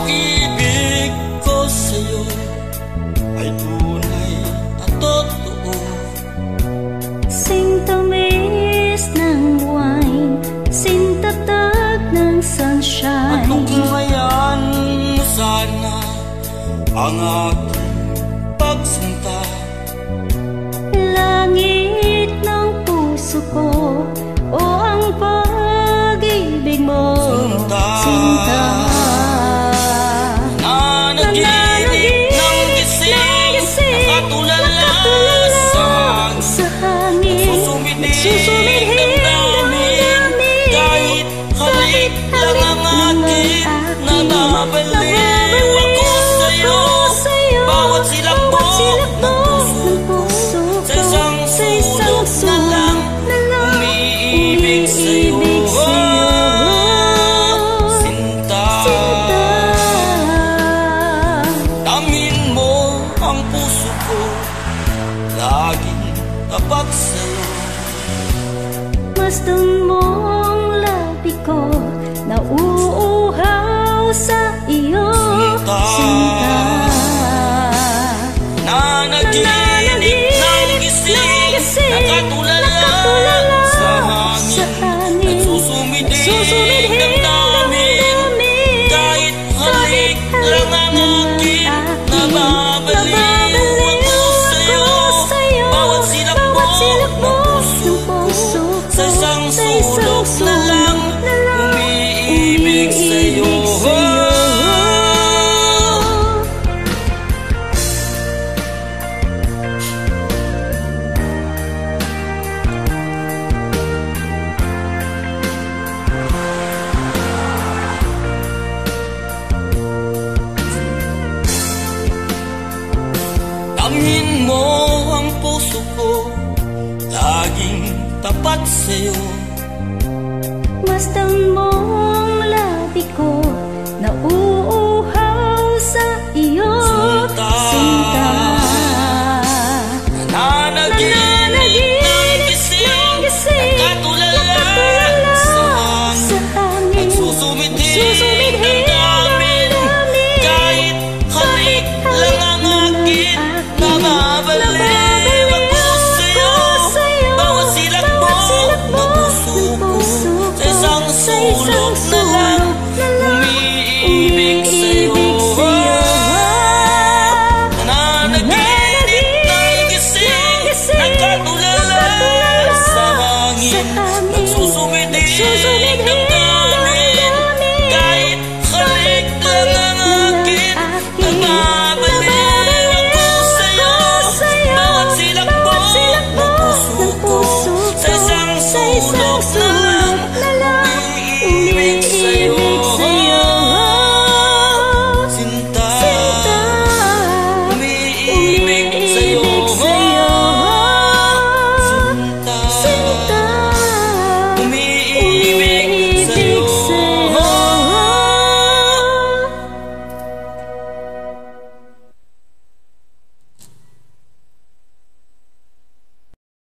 pag-ibig ko sa'yo ay tunay at totoo. Sintamis ng wine, sintatag ng sunshine. At tugmayan mo sana ang aking pagsinta. Langit ng puso ko o ang pag-ibig mo, sinta. Nanaginip ng gising, nakatulala sa hangin, nagsusumidhing damdamin. Kahit halik lang ang aking nababaliw ako sa'yo. Bawat silakbok ng puso ko sa isang sulok na lang umiibig sa'yo. Sinta, damin mo ang puso ko, laging tapat sa'yo. Masdan mong labi ko, nauuhaw sa iyo, sinta. Nanaginip ng gising, nakatulala sa hangin, nagsusumidhing damdamin. Kahit halik lang ang aking nababaliw ako sa'yo. Bawat silakbok ng puso ko sa isang sulok na lang umiibig sa'yo. Damin mo ang puso ko, laging tapat sa'yo. Masdan mong labi ko, nauuhaw sa iyo, sinta. Nanaginip ng gising, nakatulala sa hangin, nagsusumidhing damdamin. Kahit halik lang ang aking nababaliw ako sa'yo. Bawat silakbok ng puso ko sa isang sulok na lang umiibig sa'yo. Nanaginip ng gising, nakatulala sa hangin, nagsusumidhing damdamin. Kahit halik lang ang aking nababaliw ako sa'yo. Bawat silakbok ng puso ko sa isang sulok na